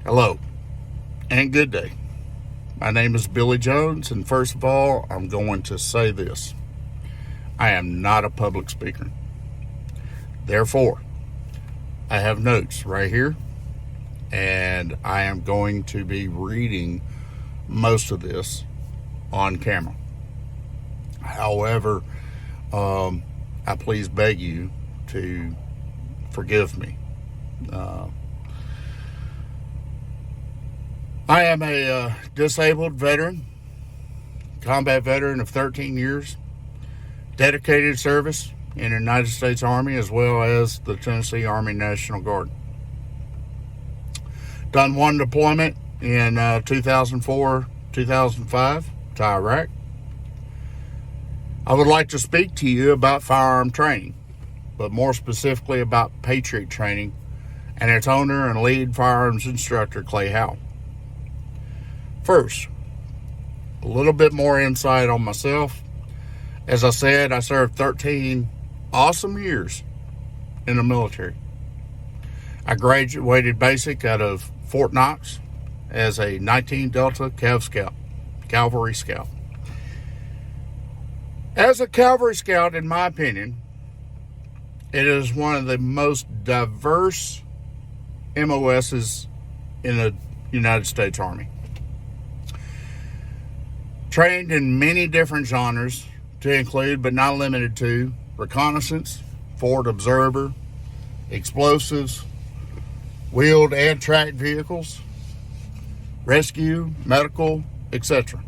Hello and good day. My name is Billy Jones, and first of all, I'm going to say this. I am not a public speaker. Therefore, I have notes right here, and I am going to be reading most of this on camera. However, I please beg you to forgive me. I am a disabled veteran, combat veteran of 13 years, dedicated service in the United States Army as well as the Tennessee Army National Guard. Done one deployment in 2004-2005 to Iraq. I would like to speak to you about firearm training, but more specifically about Patriot Training and its owner and lead firearms instructor, Clay Howell. First, a little bit more insight on myself. As I said, I served 13 awesome years in the military. I graduated basic out of Fort Knox as a 19 Delta Cav Scout, Cavalry Scout. As a Cavalry Scout, in my opinion, it is one of the most diverse MOSs in the United States Army. Trained in many different genres to include, but not limited to, reconnaissance, forward observer, explosives, wheeled and tracked vehicles, rescue, medical, etc.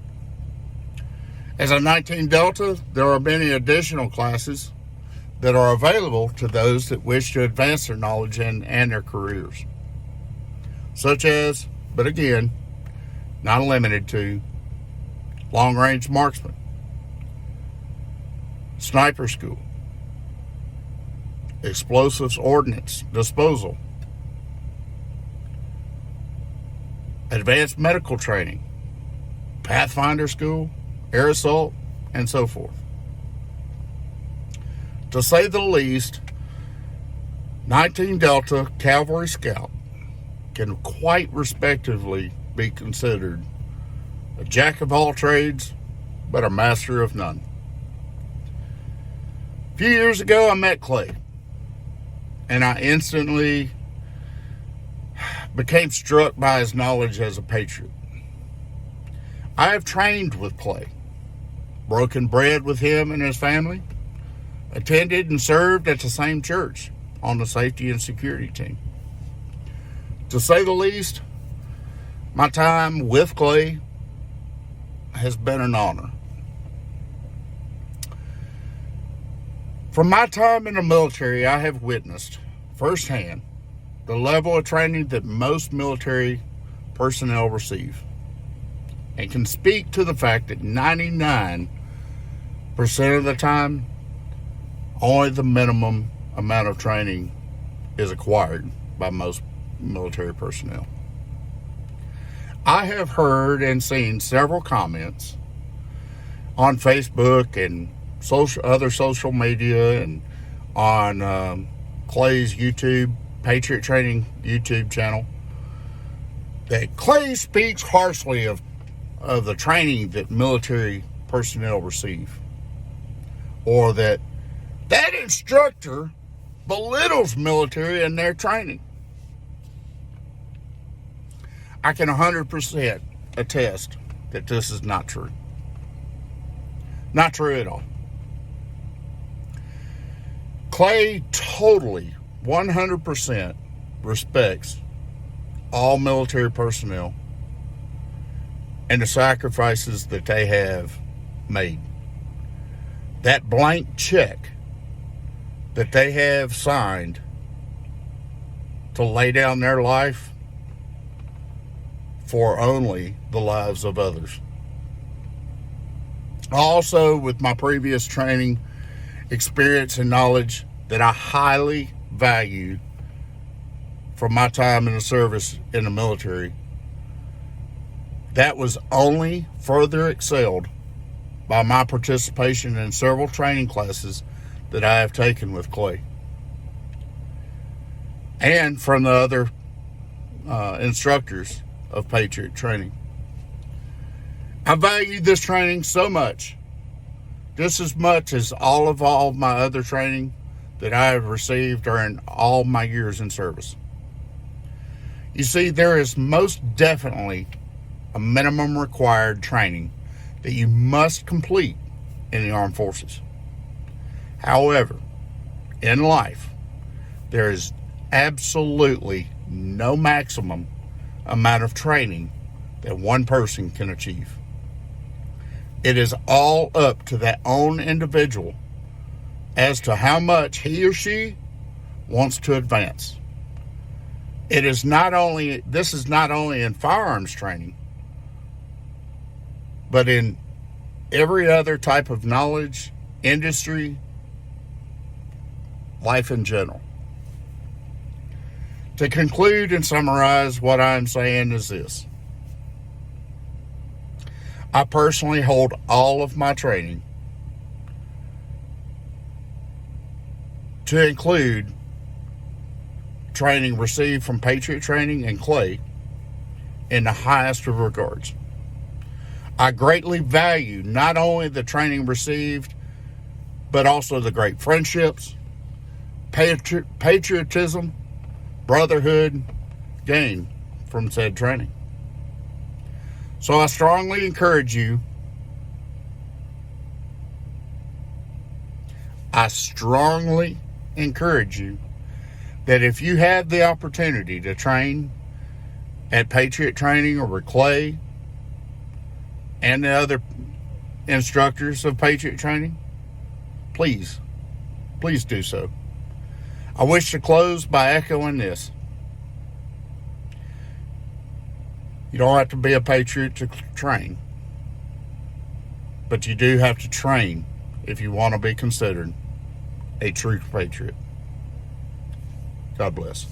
As a 19 Delta, there are many additional classes that are available to those that wish to advance their knowledge and their careers, such as, but again, not limited to, long-range marksman, sniper school, explosives ordnance disposal, advanced medical training, pathfinder school, air assault, and so forth. To say the least, 19 Delta Cavalry Scout can quite respectively be considered a jack of all trades, but a master of none. A few years ago, I met Clay, and I instantly became struck by his knowledge as a patriot. I have trained with Clay, broken bread with him and his family, attended and served at the same church on the safety and security team. To say the least, my time with Clay has been an honor. From my time in the military, I have witnessed firsthand the level of training that most military personnel receive, and can speak to the fact that 99% of the time, only the minimum amount of training is acquired by most military personnel. I have heard and seen several comments on Facebook and other social media and on Clay's YouTube, Patriot Training YouTube channel, that Clay speaks harshly of the training that military personnel receive, or that instructor belittles military and their training. I can 100% attest that this is not true. Not true at all. Clay totally, 100% respects all military personnel and the sacrifices that they have made. That blank check that they have signed to lay down their life for only the lives of others. Also, with my previous training, experience, and knowledge that I highly value from my time in the service in the military, that was only further excelled by my participation in several training classes that I have taken with Clay, and from the other instructors of Patriot Training. I value this training so much, just as much as all of my other training that I have received during all my years in service. You see, there is most definitely a minimum required training that you must complete in the armed forces. However, in life, there is absolutely no maximum amount of training that one person can achieve. It is all up to that own individual as to how much he or she wants to advance. This is not only in firearms training, but in every other type of knowledge, industry, life in general. To conclude and summarize, what I'm saying is this. I personally hold all of my training to include training received from Patriot Training and Clay in the highest of regards. I greatly value not only the training received, but also the great friendships, patriotism, brotherhood gained from said training. So I strongly encourage you that if you have the opportunity to train at Patriot Training or with Clay and the other instructors of Patriot Training, please do so. I wish to close by echoing this. You don't have to be a patriot to train, but you do have to train if you want to be considered a true patriot. God bless.